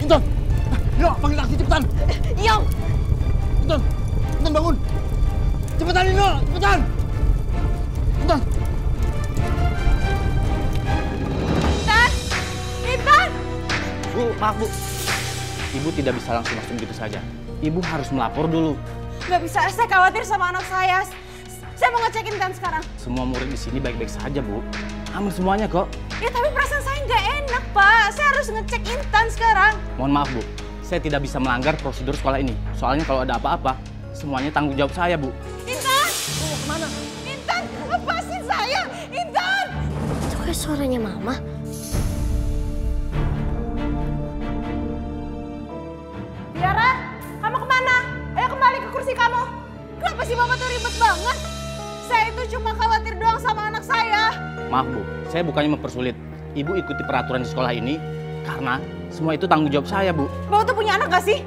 Intan! Nino, panggil taksi cepetan! Iya! Intan! Intan bangun! Cepetan Nino! Cepetan! Intan! Intan! Intan! Bu, maaf Bu. Ibu tidak bisa langsung masuk gitu saja. Ibu harus melapor dulu. Gak bisa, saya khawatir sama anak saya. Saya mau ngecek Intan sekarang. Semua murid di sini baik-baik saja, Bu. Aman semuanya kok. Ya tapi perasaan saya nggak enak, Pak. Saya harus ngecek Intan sekarang. Mohon maaf, Bu. Saya tidak bisa melanggar prosedur sekolah ini. Soalnya kalau ada apa-apa, semuanya tanggung jawab saya, Bu. Intan! Mau kemana? Intan, lepasin saya! Intan! Itu kayak suaranya Mama. Tiara, kamu kemana? Ayo kembali ke kursi kamu. Kenapa sih Mama tuh ribet banget? Saya itu cuma khawatir doang sama anak saya. Maaf, Bu. Saya bukannya mempersulit. Ibu ikuti peraturan di sekolah ini karena semua itu tanggung jawab saya, Bu. Bapak tuh punya anak gak sih?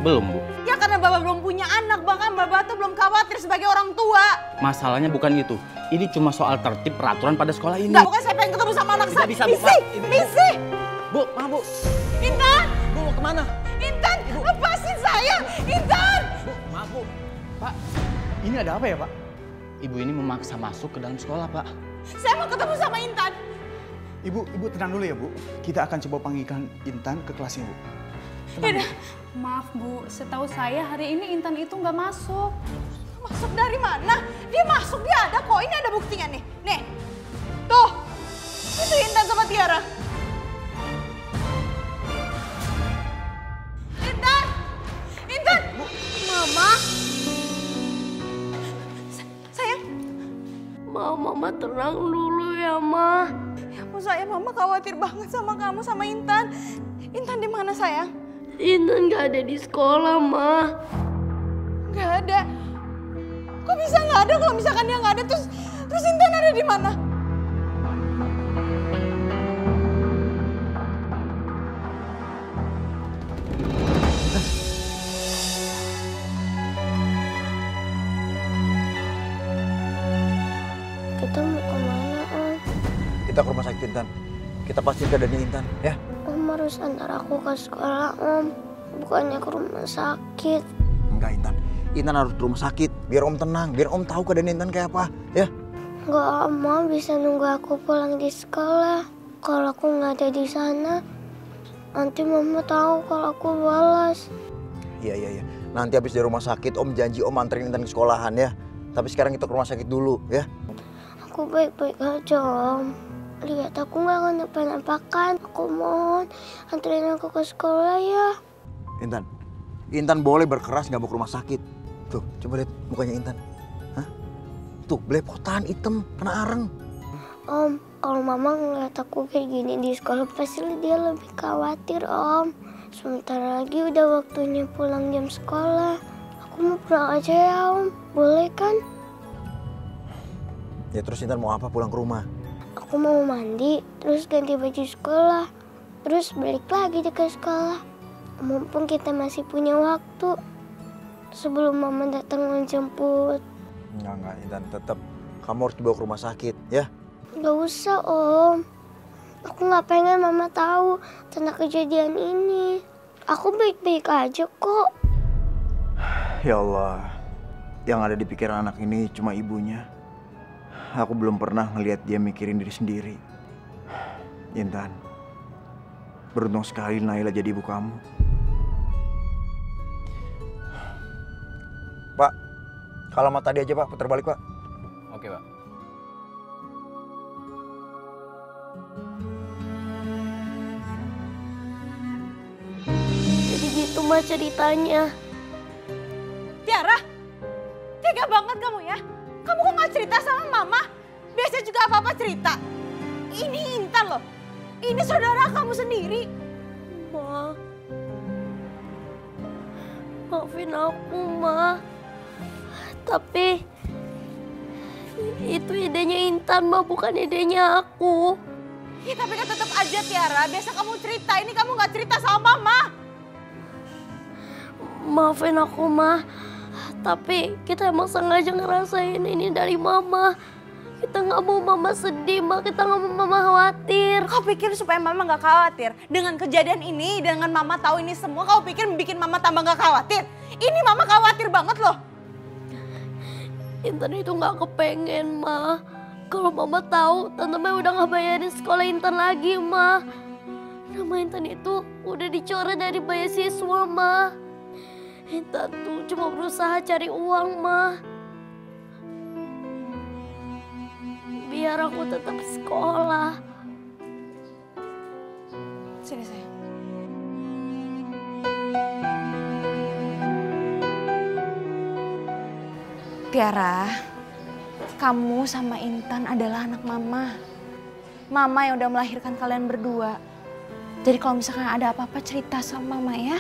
Belum, Bu. Ya karena Bapak belum punya anak, bahkan Bapak tuh belum khawatir sebagai orang tua. Masalahnya bukan itu. Ini cuma soal tertib peraturan pada sekolah ini. Enggak, pokoknya saya pengen ketemu sama anak saya. Bisa, Bu, Misi! Pak. Misi! Bu, maaf, Bu. Intan! Bu, mau kemana? Intan! Lepasin saya! Intan! Bu, maaf, Bu. Pak, ini ada apa ya, Pak? Ibu ini memaksa masuk ke dalam sekolah, Pak. Saya mau ketemu sama Intan. Ibu tenang dulu ya, Bu. Kita akan coba panggilkan Intan ke kelasnya, Bu. Yaudah. Maaf Bu, setahu saya hari ini Intan itu nggak masuk. Masuk dari mana? Dia masuk, dia ada kok. Ini ada buktinya nih. Nih. Tuh. Itu Intan sama Tiara. Intan! Intan! Mama, Sayang. Mama tenang dulu ya, Ma. Ya ampun sayang, Mama khawatir banget sama kamu, sama Intan. Intan di mana sayang? Intan nggak ada di sekolah, Ma. Nggak ada. Kok bisa nggak ada kalau misalkan dia nggak ada terus Intan ada di mana? Kita mau kemana, Om? Kita ke rumah sakit Intan. Kita pastiin keadaannya Intan, ya? Om harus antar aku ke sekolah, Om. Bukannya ke rumah sakit. Enggak Intan. Intan harus ke rumah sakit. Biar Om tenang. Biar Om tahu keadaan Intan kayak apa, ya? Nggak, Om bisa nunggu aku pulang di sekolah. Kalau aku nggak ada di sana, nanti Mama tahu kalau aku bolos. Iya. Nanti habis dari rumah sakit Om janji Om anterin Intan ke sekolahan, ya? Tapi sekarang kita ke rumah sakit dulu, ya? Aku baik-baik aja, Om. Lihat aku nggak kenapa-napakan. Aku mohon anterin aku ke sekolah ya. Intan boleh berkeras nggak mau ke rumah sakit. Tuh, coba lihat mukanya Intan. Hah? Tuh, belepotan, hitam, kena areng. Om, kalau Mama ngeliat aku kayak gini di sekolah pasti dia lebih khawatir, Om. Sebentar lagi udah waktunya pulang jam sekolah. Aku mau pulang aja ya, Om. Boleh kan? Ya terus Intan mau apa pulang ke rumah? Aku mau mandi, terus ganti baju sekolah. Terus balik lagi ke sekolah. Mumpung kita masih punya waktu. Sebelum Mama datang menjemput. Enggak Intan, tetap kamu harus dibawa ke rumah sakit, ya? Gak usah, Om. Aku gak pengen Mama tahu tentang kejadian ini. Aku baik-baik aja kok. Ya Allah, yang ada di pikiran anak ini cuma ibunya. Aku belum pernah ngelihat dia mikirin diri sendiri. Intan, beruntung sekali Naila jadi ibu kamu. Pak, kalau alamat tadi aja Pak, putar balik Pak. Oke, Pak. Jadi gitu mah ceritanya. Tiara, tega banget kamu ya. Kamu kok nggak cerita sama Mama? Biasanya juga apa-apa cerita. Ini Intan loh. Ini saudara kamu sendiri. Ma, maafin aku, Ma. Tapi itu idenya Intan, Ma, bukan idenya aku. Ya tapi kan tetap aja Tiara. Biasa kamu cerita, ini kamu nggak cerita sama Mama. Maafin aku, Ma. Tapi kita emang sengaja ngerasain ini dari Mama. Kita nggak mau mama sedih, Ma. Kita nggak mau mama khawatir. Kau pikir supaya mama gak khawatir? Dengan kejadian ini, dengan mama tahu ini semua, kau pikir bikin mama tambah gak khawatir? Ini mama khawatir banget loh. Intan itu nggak kepengen, Ma. Kalau mama tahu, Tante Mei udah nggak bayarin sekolah Intan lagi, Ma. Nama Intan itu udah dicoret dari beasiswa, Ma. Intan tuh cuma berusaha cari uang, Ma. Biar aku tetap sekolah. Sini sayang. Tiara, kamu sama Intan adalah anak mama. Mama yang udah melahirkan kalian berdua. Jadi kalau misalkan ada apa-apa cerita sama mama ya.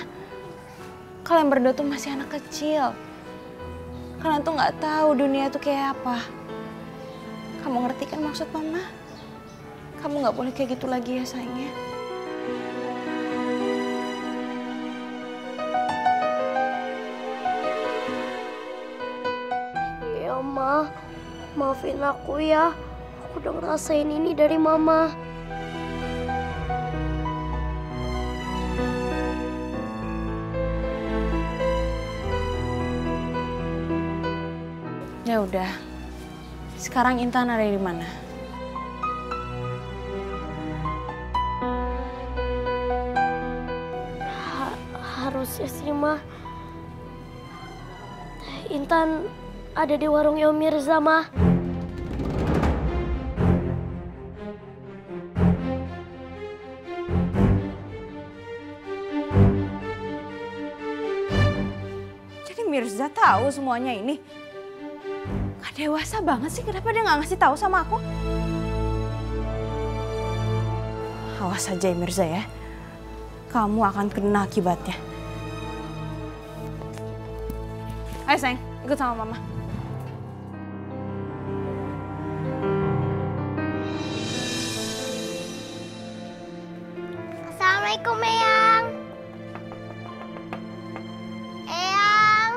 Kalian berdua tuh masih anak kecil. Kalian tuh nggak tahu dunia tuh kayak apa. Kamu ngerti kan maksud mama? Kamu nggak boleh kayak gitu lagi ya sayangnya. Ya, Ma. Maafin aku ya. Aku udah ngerasain ini dari mama. Ya udah. Sekarang Intan ada di mana? Harusnya sih, Ma. Intan ada di warungnya Om Mirza, Ma. Jadi Mirza tahu semuanya ini? Gak dewasa banget sih, kenapa dia nggak ngasih tahu sama aku? Awas aja ya Mirza ya, kamu akan kena akibatnya. Ayo sayang, ikut sama mama. Assalamualaikum, Eyang. Eyang.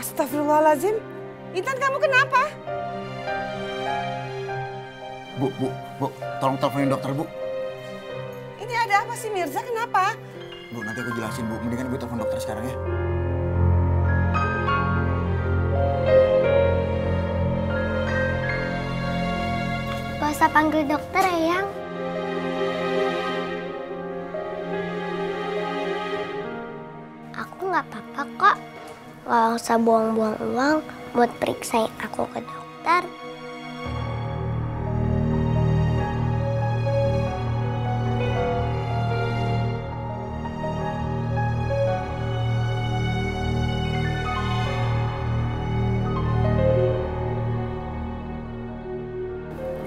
Astagfirullahaladzim, Intan kamu kenapa? Bu, tolong teleponin dokter, Bu. Ini ada apa sih Mirza, kenapa? Bu, nanti aku jelasin, Bu. Mendingan Ibu telepon dokter sekarang ya. Gak usah panggil dokter, Eyang. Aku nggak apa-apa kok. Gak usah buang-buang uang buat periksain aku ke dokter.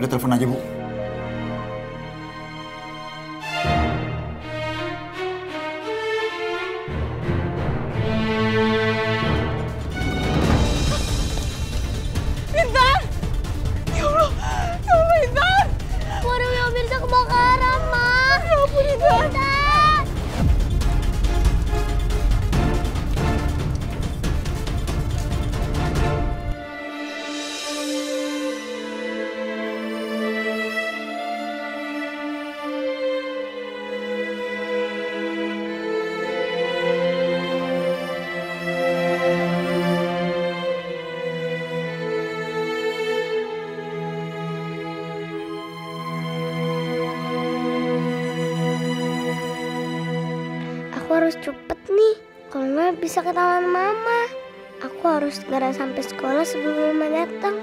Udah telepon aja, Bu. Intan! Ya Allah Intan! Warungnya Om Mirza kebakaran, Ma. Ya ampun Intan! Aku harus cepet nih, kalau nggak bisa ketahuan mama. Aku harus segera sampai sekolah sebelum mama datang.